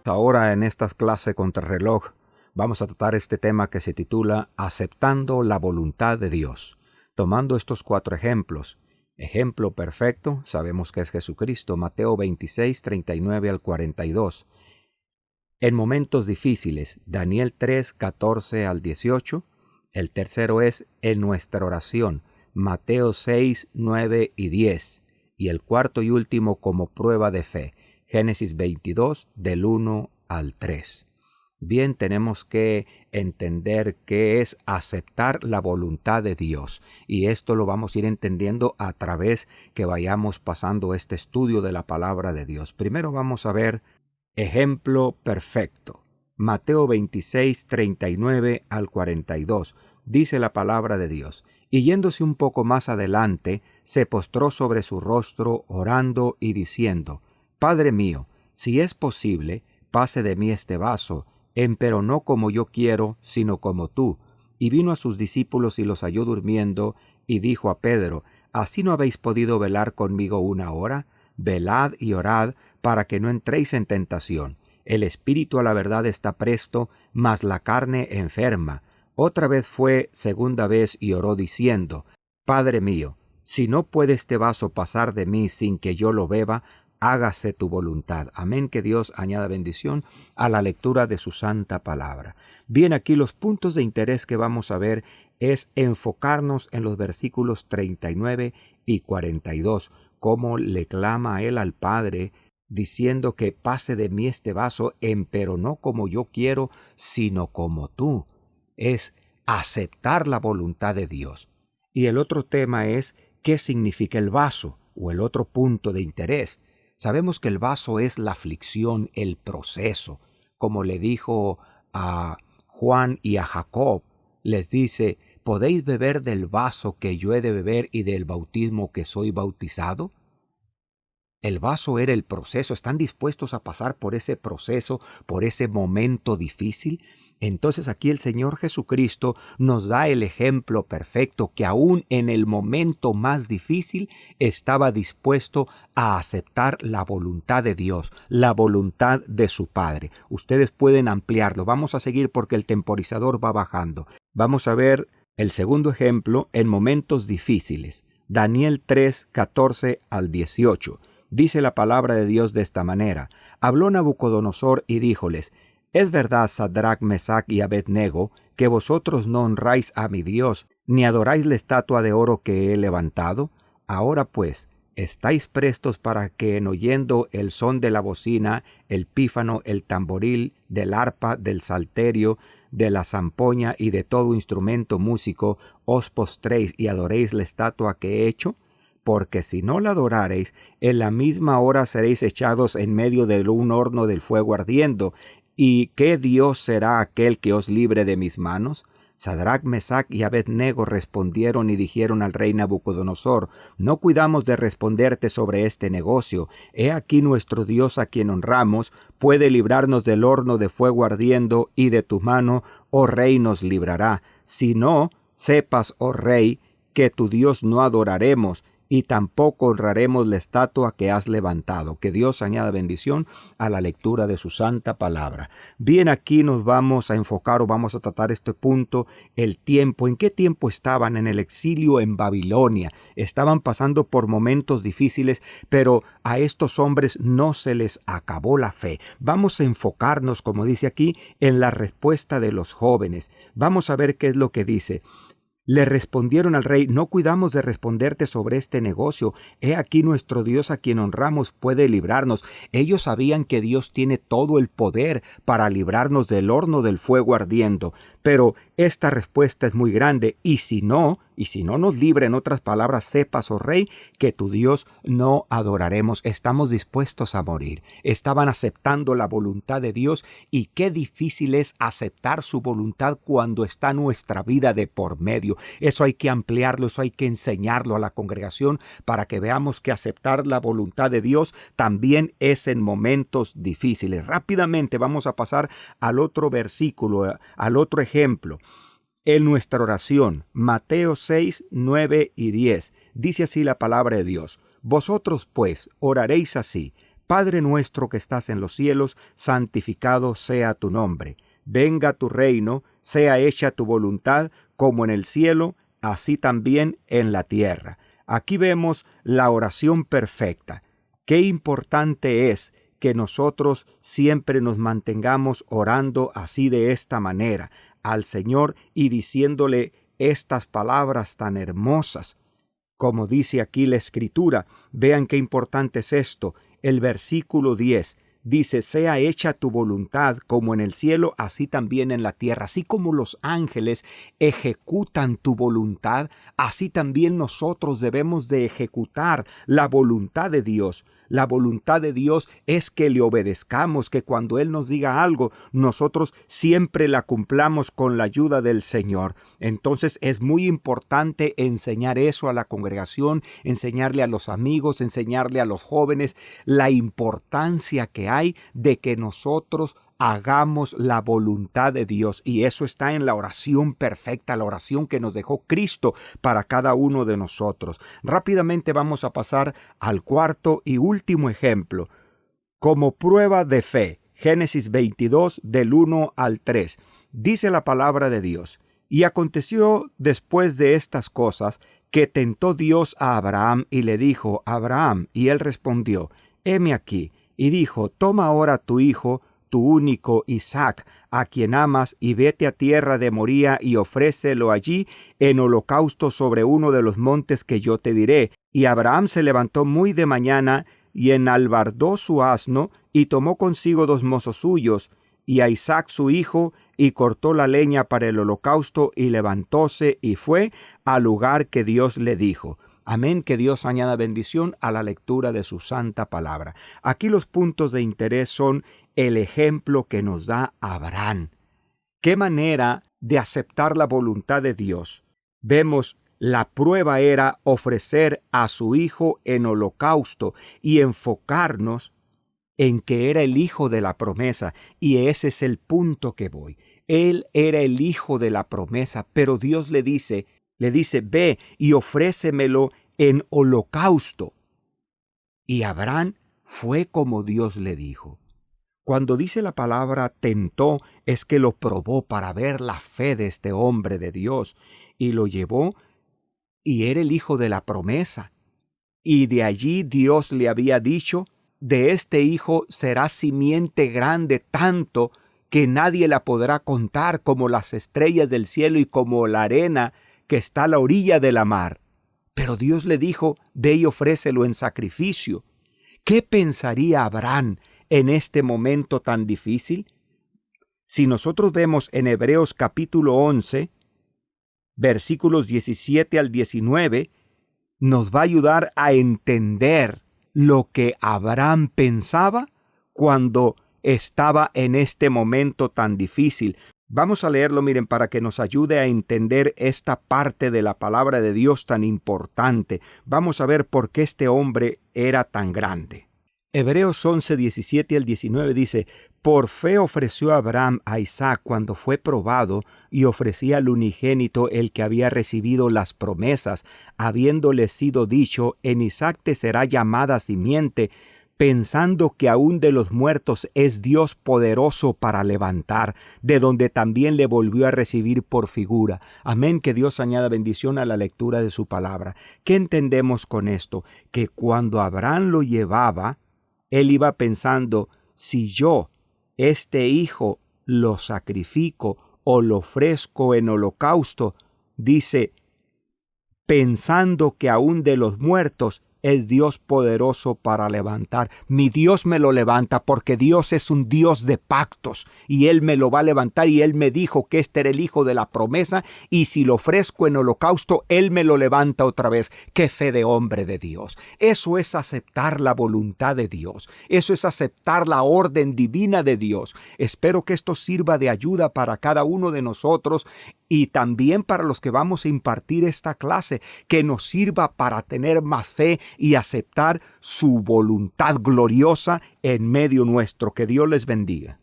Ahora en estas clases contrarreloj vamos a tratar este tema que se titula Aceptando la voluntad de Dios. Tomando estos 4 ejemplos. Ejemplo perfecto, sabemos que es Jesucristo, Mateo 26, 39 al 42. En momentos difíciles, Daniel 3, 14 al 18. El tercero es en nuestra oración, Mateo 6, 9 y 10. Y el cuarto y último como prueba de fe, Génesis 22, del 1 al 3. Bien, tenemos que entender qué es aceptar la voluntad de Dios. Y esto lo vamos a ir entendiendo a través que vayamos pasando este estudio de la palabra de Dios. Primero vamos a ver ejemplo perfecto. Mateo 26, 39 al 42. Dice la palabra de Dios. Y yéndose un poco más adelante, se postró sobre su rostro orando y diciendo: Padre mío, si es posible, pase de mí este vaso, empero no como yo quiero, sino como tú. Y vino a sus discípulos y los halló durmiendo, y dijo a Pedro: ¿Así no habéis podido velar conmigo 1 hora? Velad y orad, para que no entréis en tentación. El espíritu a la verdad está presto, mas la carne enferma. Otra vez fue, segunda vez, y oró diciendo: Padre mío, si no puede este vaso pasar de mí sin que yo lo beba, hágase tu voluntad. Amén. Que Dios añada bendición a la lectura de su santa palabra. Bien, aquí los puntos de interés que vamos a ver es enfocarnos en los versículos 39 y 42, cómo le clama a él al Padre, diciendo que pase de mí este vaso, empero no como yo quiero, sino como tú. Es aceptar la voluntad de Dios. Y el otro tema es qué significa el vaso, o el otro punto de interés. Sabemos que el vaso es la aflicción, el proceso. Como le dijo a Juan y a Jacob, les dice: ¿podéis beber del vaso que yo he de beber y del bautismo que soy bautizado? El vaso era el proceso. ¿Están dispuestos a pasar por ese proceso, por ese momento difícil? Entonces aquí el Señor Jesucristo nos da el ejemplo perfecto que aún en el momento más difícil estaba dispuesto a aceptar la voluntad de Dios, la voluntad de su Padre. Ustedes pueden ampliarlo. Vamos a seguir porque el temporizador va bajando. Vamos a ver el segundo ejemplo en momentos difíciles. Daniel 3, 14 al 18. Dice la palabra de Dios de esta manera: Habló Nabucodonosor y díjoles: Es verdad, Sadrach, Mesach y Abed-nego, que vosotros no honráis a mi Dios, ni adoráis la estatua de oro que he levantado. Ahora pues, ¿estáis prestos para que en oyendo el son de la bocina, el pífano, el tamboril, del arpa, del salterio, de la zampoña y de todo instrumento músico, os postréis y adoréis la estatua que he hecho? Porque si no la adorareis, en la misma hora seréis echados en medio de un horno del fuego ardiendo. ¿Y qué Dios será aquel que os libre de mis manos? Sadrach, Mesach y Abed-nego respondieron y dijeron al rey Nabucodonosor: No cuidamos de responderte sobre este negocio. He aquí nuestro Dios a quien honramos puede librarnos del horno de fuego ardiendo, y de tu mano, oh rey, nos librará. Si no, sepas, oh rey, que tu Dios no adoraremos, y tampoco honraremos la estatua que has levantado. Que Dios añada bendición a la lectura de su santa palabra. Bien, aquí nos vamos a enfocar o vamos a tratar este punto, el tiempo. ¿En qué tiempo estaban en el exilio en Babilonia? Estaban pasando por momentos difíciles, pero a estos hombres no se les acabó la fe. Vamos a enfocarnos, como dice aquí, en la respuesta de los jóvenes. Vamos a ver qué es lo que dice. Le respondieron al rey: No cuidamos de responderte sobre este negocio. He aquí nuestro Dios a quien honramos puede librarnos. Ellos sabían que Dios tiene todo el poder para librarnos del horno del fuego ardiendo. Pero esta respuesta es muy grande. Y si no, y si no nos libre, en otras palabras, sepas, oh rey, que tu Dios no adoraremos. Estamos dispuestos a morir. Estaban aceptando la voluntad de Dios, y qué difícil es aceptar su voluntad cuando está nuestra vida de por medio. Eso hay que ampliarlo, eso hay que enseñarlo a la congregación para que veamos que aceptar la voluntad de Dios también es en momentos difíciles. Rápidamente vamos a pasar al otro versículo, al otro ejemplo. En nuestra oración, Mateo 6, 9 y 10, dice así la palabra de Dios. Vosotros, pues, oraréis así: Padre nuestro que estás en los cielos, santificado sea tu nombre. Venga tu reino, sea hecha tu voluntad, como en el cielo, así también en la tierra. Aquí vemos la oración perfecta. Qué importante es que nosotros siempre nos mantengamos orando así, de esta manera, al Señor, y diciéndole estas palabras tan hermosas. Como dice aquí la Escritura, vean qué importante es esto. El versículo 10 dice: sea hecha tu voluntad como en el cielo, así también en la tierra. Así como los ángeles ejecutan tu voluntad, así también nosotros debemos de ejecutar la voluntad de Dios. La voluntad de Dios es que le obedezcamos, que cuando Él nos diga algo, nosotros siempre la cumplamos con la ayuda del Señor. Entonces es muy importante enseñar eso a la congregación, enseñarle a los amigos, enseñarle a los jóvenes la importancia que hay de que nosotros hagamos la voluntad de Dios, y eso está en la oración perfecta, la oración que nos dejó Cristo para cada uno de nosotros. Rápidamente vamos a pasar al cuarto y último ejemplo. Como prueba de fe, Génesis 22 del 1 al 3, dice la palabra de Dios: y aconteció después de estas cosas que tentó Dios a Abraham y le dijo: Abraham, y él respondió: heme aquí. Y dijo: toma ahora tu hijo, tu único Isaac, a quien amas, y vete a tierra de Moría y ofrécelo allí en holocausto sobre uno de los montes que yo te diré. Y Abraham se levantó muy de mañana y enalbardó su asno y tomó consigo 2 mozos suyos y a Isaac su hijo, y cortó la leña para el holocausto, y levantóse y fue al lugar que Dios le dijo. Amén, que Dios añada bendición a la lectura de su santa palabra. Aquí los puntos de interés son el ejemplo que nos da Abraham. ¿Qué manera de aceptar la voluntad de Dios? Vemos, la prueba era ofrecer a su hijo en holocausto y enfocarnos en que era el hijo de la promesa, y ese es el punto que voy. Él era el hijo de la promesa, pero Dios le dice, ve y ofrécemelo en holocausto. Y Abraham fue como Dios le dijo. Cuando dice la palabra tentó, es que lo probó para ver la fe de este hombre de Dios, y lo llevó, y era el hijo de la promesa. Y de allí Dios le había dicho: de este hijo será simiente grande, tanto que nadie la podrá contar, como las estrellas del cielo y como la arena que está a la orilla de la mar. Pero Dios le dijo: ve y ofrécelo en sacrificio. ¿Qué pensaría Abraham en este momento tan difícil? Si nosotros vemos en Hebreos capítulo 11, versículos 17 al 19, nos va a ayudar a entender lo que Abraham pensaba cuando estaba en este momento tan difícil. Vamos a leerlo, miren, para que nos ayude a entender esta parte de la palabra de Dios tan importante. Vamos a ver por qué este hombre era tan grande. Hebreos 11, 17 al 19 dice: por fe ofreció Abraham a Isaac cuando fue probado, y ofrecía al unigénito, el que había recibido las promesas, habiéndole sido dicho: en Isaac te será llamada simiente, pensando que aún de los muertos es Dios poderoso para levantar, de donde también le volvió a recibir por figura. Amén, que Dios añada bendición a la lectura de su palabra. ¿Qué entendemos con esto? Que cuando Abraham lo llevaba, él iba pensando: si yo, este hijo, lo sacrifico o lo ofrezco en holocausto, dice, pensando que aún de los muertos es Dios poderoso para levantar. Mi Dios me lo levanta porque Dios es un Dios de pactos y Él me lo va a levantar, y Él me dijo que este era el hijo de la promesa, y si lo ofrezco en holocausto, Él me lo levanta otra vez. ¡Qué fe de hombre de Dios! Eso es aceptar la voluntad de Dios. Eso es aceptar la orden divina de Dios. Espero que esto sirva de ayuda para cada uno de nosotros y también para los que vamos a impartir esta clase, que nos sirva para tener más fe y aceptar su voluntad gloriosa en medio nuestro. Que Dios les bendiga.